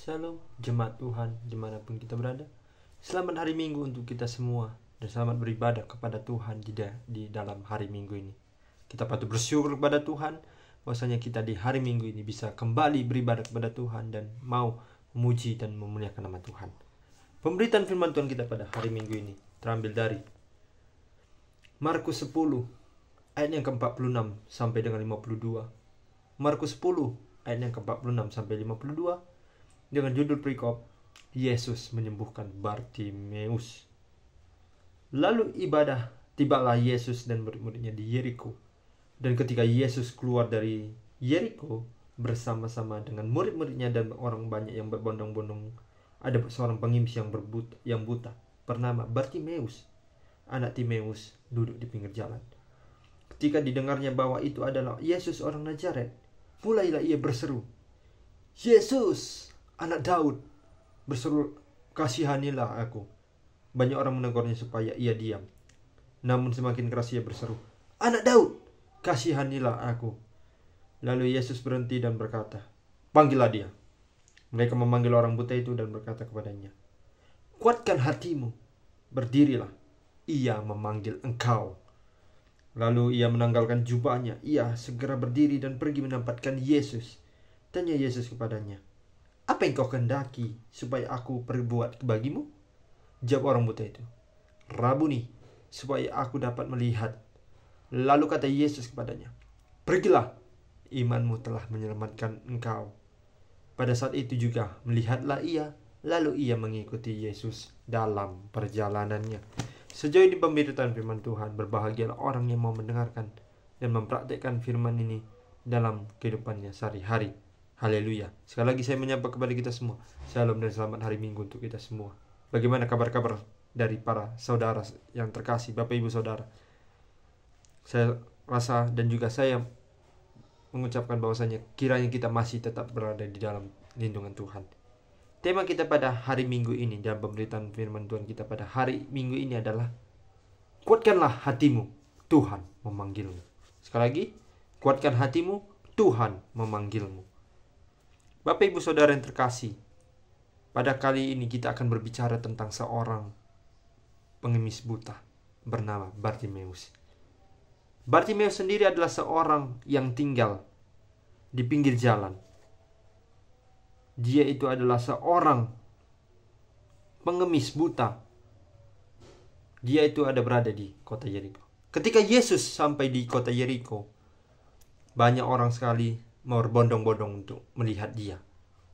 Shalom, jemaat Tuhan dimanapun kita berada. Selamat hari Minggu untuk kita semua. Dan selamat beribadah kepada Tuhan di dalam hari Minggu ini. Kita patut bersyukur kepada Tuhan bahwasanya kita di hari Minggu ini bisa kembali beribadah kepada Tuhan dan mau memuji dan memuliakan nama Tuhan. Pemberitaan firman Tuhan kita pada hari Minggu ini terambil dari Markus 10 ayat yang ke-46 sampai dengan 52. Markus 10 ayat yang ke-46 sampai 52 dengan judul perikop Yesus menyembuhkan Bartimeus. Lalu tibalah Yesus dan murid-muridnya di Yeriko. Dan ketika Yesus keluar dari Yeriko bersama-sama dengan murid-muridnya dan orang banyak yang berbondong-bondong, ada seorang pengemis yang buta bernama Bartimeus, anak Timeus, duduk di pinggir jalan. Ketika didengarnya bahwa itu adalah Yesus orang Nazaret, mulailah ia berseru, "Yesus, anak Daud," berseru, "kasihanilah aku." Banyak orang menegurnya supaya ia diam. Namun semakin keras ia berseru, "Anak Daud, kasihanilah aku." Lalu Yesus berhenti dan berkata, "Panggillah dia." Mereka memanggil orang buta itu dan berkata kepadanya, "Kuatkan hatimu, berdirilah, ia memanggil engkau." Lalu ia menanggalkan jubahnya. Ia segera berdiri dan pergi menampakkan Yesus. Tanya Yesus kepadanya, "Apa yang kau kehendaki supaya aku perbuat bagimu?" Jawab orang buta itu, "Rabuni, supaya aku dapat melihat." Lalu kata Yesus kepadanya, "Pergilah, imanmu telah menyelamatkan engkau." Pada saat itu juga melihatlah ia, lalu ia mengikuti Yesus dalam perjalanannya. Sejauh ini pemberitaan firman Tuhan. Berbahagialah orang yang mau mendengarkan dan mempraktikkan firman ini dalam kehidupannya sehari-hari. Haleluya. Sekali lagi saya menyapa kepada kita semua. Shalom dan selamat hari Minggu untuk kita semua. Bagaimana kabar-kabar dari para saudara yang terkasih, Bapak Ibu Saudara? Saya rasa dan juga saya mengucapkan bahwasanya kiranya kita masih tetap berada di dalam lindungan Tuhan. Tema kita pada hari Minggu ini dalam pemberitaan firman Tuhan kita pada hari Minggu ini adalah kuatkanlah hatimu, Tuhan memanggilmu. Sekali lagi, kuatkan hatimu, Tuhan memanggilmu. Bapak Ibu Saudara yang terkasih, pada kali ini kita akan berbicara tentang seorang pengemis buta bernama Bartimeus. Bartimeus sendiri adalah seorang yang tinggal di pinggir jalan. Dia itu adalah seorang pengemis buta. Dia itu berada di kota Yeriko. Ketika Yesus sampai di kota Yeriko, banyak orang sekali mau berbondong-bondong untuk melihat dia,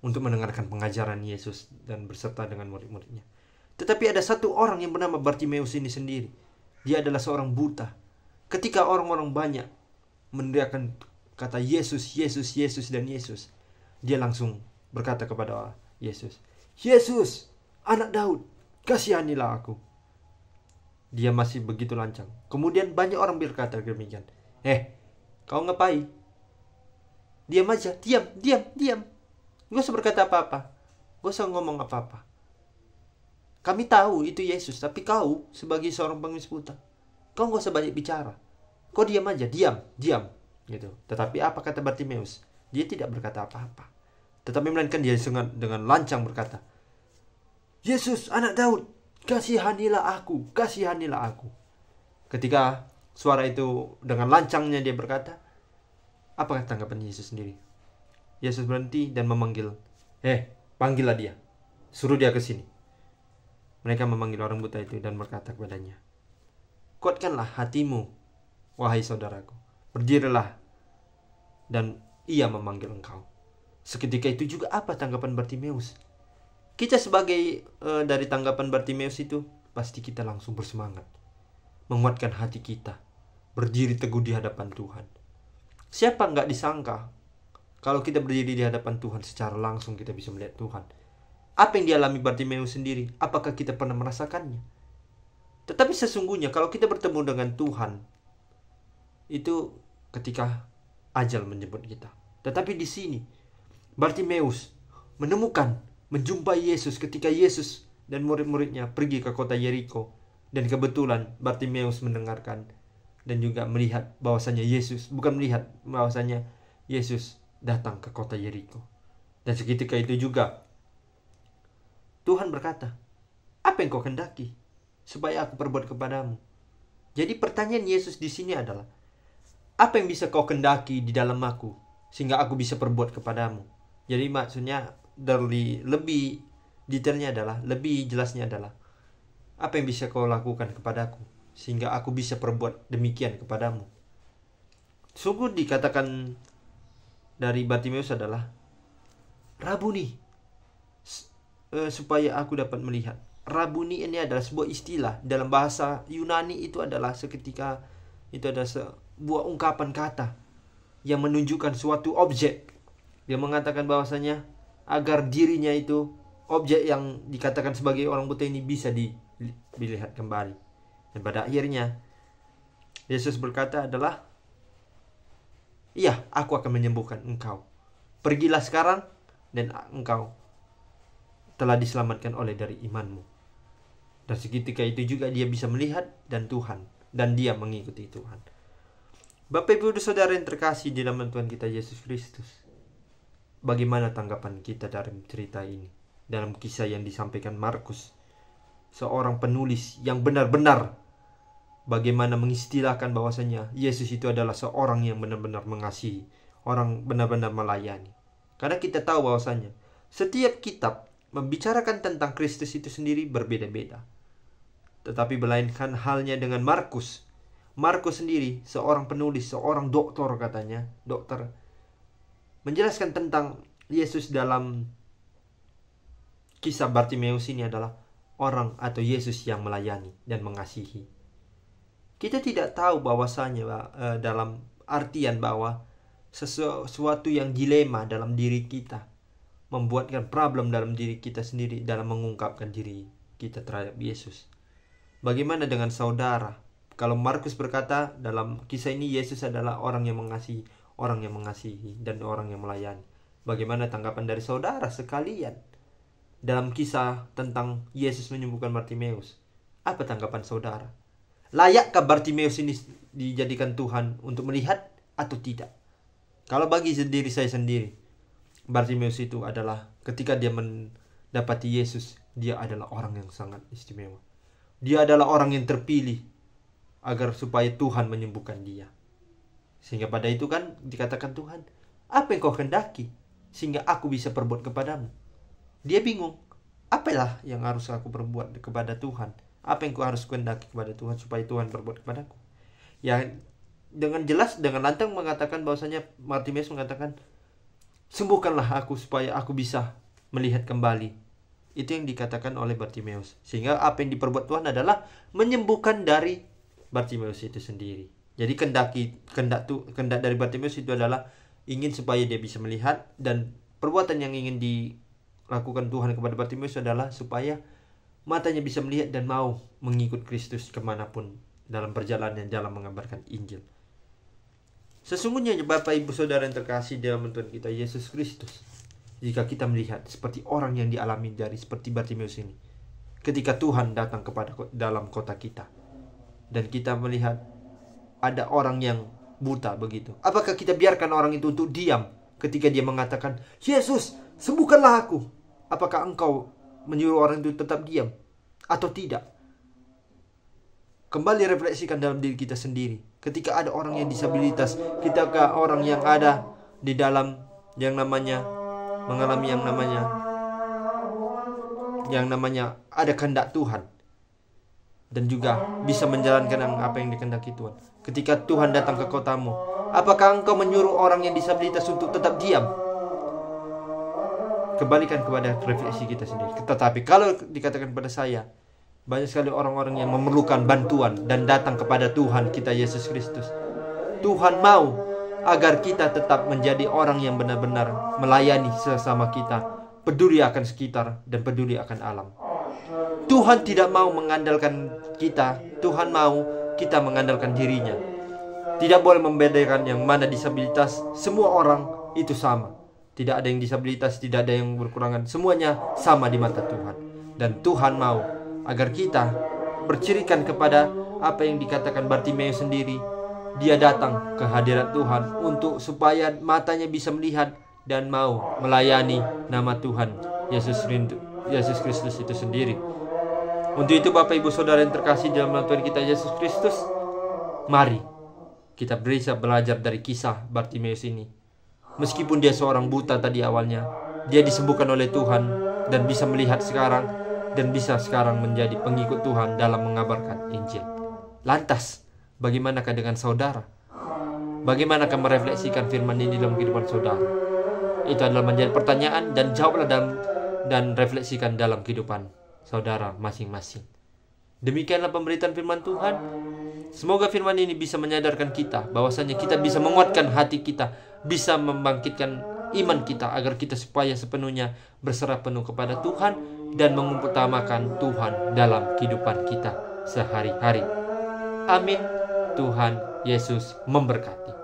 untuk mendengarkan pengajaran Yesus dan berserta dengan murid-muridnya. Tetapi ada satu orang yang bernama Bartimeus ini sendiri. Dia adalah seorang buta. Ketika orang-orang banyak meneriakkan kata Yesus, Yesus, Yesus, dan Yesus, dia langsung berkata kepada Yesus, "Yesus, anak Daud, kasihanilah aku." Dia masih begitu lancang. Kemudian banyak orang berkata demikian, "Kau ngapain? Diam aja, diam. Gak usah berkata apa-apa. Gak usah ngomong apa-apa. Kami tahu itu Yesus, tapi kau sebagai seorang pengemis buta, kau gak usah banyak bicara. Kau diam aja, diam. Gitu. Tetapi apa kata Bartimeus? Dia tidak berkata apa-apa. Tetapi melainkan dia dengan lancang berkata, "Yesus, anak Daud, kasihanilah aku. Ketika suara itu dengan lancangnya dia berkata, apa tanggapan Yesus sendiri? Yesus berhenti dan memanggil, panggillah dia. Suruh dia ke sini." Mereka memanggil orang buta itu dan berkata kepadanya, "Kuatkanlah hatimu, wahai saudaraku. Berdirilah, dan ia memanggil engkau." Seketika itu juga apa tanggapan Bartimeus? Kita sebagai dari tanggapan Bartimeus itu, pasti kita langsung bersemangat, menguatkan hati kita, berdiri teguh di hadapan Tuhan. Siapa nggak disangka kalau kita berdiri di hadapan Tuhan secara langsung kita bisa melihat Tuhan. Apa yang dialami Bartimeus sendiri? Apakah kita pernah merasakannya? Tetapi sesungguhnya kalau kita bertemu dengan Tuhan, itu ketika ajal menjemput kita. Tetapi di sini Bartimeus menjumpai Yesus ketika Yesus dan murid-muridnya pergi ke kota Yeriko. Dan kebetulan Bartimeus mendengarkan dan juga melihat bahwasanya Yesus datang ke kota Yeriko. Dan seketika itu juga Tuhan berkata, apa yang kau kendaki supaya aku perbuat kepadamu? Jadi pertanyaan Yesus di sini adalah, apa yang bisa kau kendaki di dalam aku sehingga aku bisa perbuat kepadamu? Jadi maksudnya dari lebih detailnya adalah, lebih jelasnya adalah, apa yang bisa kau lakukan kepadaku sehingga aku bisa perbuat demikian kepadamu? Sungguh dikatakan dari Bartimeus adalah, Rabuni, supaya aku dapat melihat. Rabuni ini adalah sebuah istilah dalam bahasa Yunani, itu adalah seketika, itu adalah sebuah ungkapan kata yang menunjukkan suatu objek. Dia mengatakan bahwasanya agar dirinya itu, objek yang dikatakan sebagai orang buta ini, bisa dilihat kembali. Dan pada akhirnya Yesus berkata adalah, iya, aku akan menyembuhkan engkau. Pergilah sekarang dan engkau telah diselamatkan oleh dari imanmu. Dan seketika itu juga dia bisa melihat dan dia mengikuti Tuhan. Bapak Ibu Saudara yang terkasih di dalam Tuhan kita Yesus Kristus, bagaimana tanggapan kita dalam cerita ini, dalam kisah yang disampaikan Markus, seorang penulis yang benar-benar bagaimana mengistilahkan bahwasanya Yesus itu adalah seorang yang benar-benar mengasihi, orang benar-benar melayani. Karena kita tahu bahwasanya setiap kitab membicarakan tentang Kristus itu sendiri berbeda-beda. Tetapi melainkan halnya dengan Markus. Markus sendiri seorang penulis, seorang doktor katanya, dokter, menjelaskan tentang Yesus dalam kisah Bartimeus ini adalah orang atau Yesus yang melayani dan mengasihi. Kita tidak tahu bahwasanya dalam artian bahwa sesuatu yang dilema dalam diri kita, membuatkan problem dalam diri kita sendiri dalam mengungkapkan diri kita terhadap Yesus. Bagaimana dengan saudara? Kalau Markus berkata dalam kisah ini Yesus adalah orang yang mengasihi, dan orang yang melayani. Bagaimana tanggapan dari saudara sekalian dalam kisah tentang Yesus menyembuhkan Bartimeus? Apa tanggapan saudara? Layakkah Bartimeus ini dijadikan Tuhan untuk melihat atau tidak? Kalau bagi diri saya sendiri, Bartimeus itu adalah ketika dia mendapati Yesus, dia adalah orang yang sangat istimewa. Dia adalah orang yang terpilih agar supaya Tuhan menyembuhkan dia. Sehingga pada itu kan dikatakan Tuhan, apa yang kau kendaki sehingga aku bisa perbuat kepadamu? Dia bingung, apalah yang harus aku perbuat kepada Tuhan? Apa yang kau harus kendaki kepada Tuhan supaya Tuhan berbuat kepadaku? Ya, dengan jelas, dengan lantang mengatakan bahwasanya Bartimeus mengatakan, sembuhkanlah aku supaya aku bisa melihat kembali. Itu yang dikatakan oleh Bartimeus. Sehingga apa yang diperbuat Tuhan adalah menyembuhkan dari Bartimeus itu sendiri. Jadi kehendak dari Bartimeus itu adalah ingin supaya dia bisa melihat, dan perbuatan yang ingin dilakukan Tuhan kepada Bartimeus adalah supaya matanya bisa melihat dan mau mengikut Kristus kemanapun dalam perjalanan dalam mengabarkan Injil. Sesungguhnya Bapak Ibu Saudara yang terkasih dalam Tuhan kita Yesus Kristus, jika kita melihat seperti orang yang dialami dari seperti Bartimeus ini, ketika Tuhan datang kepada dalam kota kita, dan kita melihat ada orang yang buta begitu, apakah kita biarkan orang itu untuk diam ketika dia mengatakan, Yesus, sembuhkanlah aku? Apakah engkau menyuruh orang itu tetap diam atau tidak? Kembali refleksikan dalam diri kita sendiri. Ketika ada orang yang disabilitas, ketika orang yang ada di dalam yang namanya mengalami yang namanya ada kehendak Tuhan, dan juga bisa menjalankan apa yang dikehendaki Tuhan. Ketika Tuhan datang ke kotamu, apakah engkau menyuruh orang yang disabilitas untuk tetap diam? Kembalikan kepada refleksi kita sendiri. Tetapi kalau dikatakan pada saya, banyak sekali orang-orang yang memerlukan bantuan dan datang kepada Tuhan kita Yesus Kristus. Tuhan mau agar kita tetap menjadi orang yang benar-benar melayani sesama kita, peduli akan sekitar dan peduli akan alam. Tuhan tidak mau mengandalkan kita, Tuhan mau kita mengandalkan dirinya. Tidak boleh membedakan yang mana disabilitas, semua orang itu sama. Tidak ada yang disabilitas, tidak ada yang berkurangan, semuanya sama di mata Tuhan. Dan Tuhan mau agar kita bercirikan kepada apa yang dikatakan Bartimeus sendiri. Dia datang ke hadirat Tuhan untuk supaya matanya bisa melihat dan mau melayani nama Tuhan Yesus Kristus itu sendiri. Untuk itu Bapak Ibu Saudara yang terkasih dalam nama Tuhan kita Yesus Kristus, mari kita bisa belajar dari kisah Bartimeus ini. Meskipun dia seorang buta tadi awalnya, dia disembuhkan oleh Tuhan dan bisa melihat sekarang, dan bisa sekarang menjadi pengikut Tuhan dalam mengabarkan Injil. Lantas, bagaimanakah dengan saudara? Bagaimanakah merefleksikan firman ini dalam kehidupan saudara? Itu adalah menjadi pertanyaan, dan jawablah dan refleksikan dalam kehidupan saudara masing-masing. Demikianlah pemberitaan firman Tuhan. Semoga firman ini bisa menyadarkan kita bahwasanya kita bisa menguatkan hati kita, bisa membangkitkan iman kita agar kita supaya sepenuhnya berserah penuh kepada Tuhan dan mengutamakan Tuhan dalam kehidupan kita sehari-hari. Amin. Tuhan Yesus memberkati.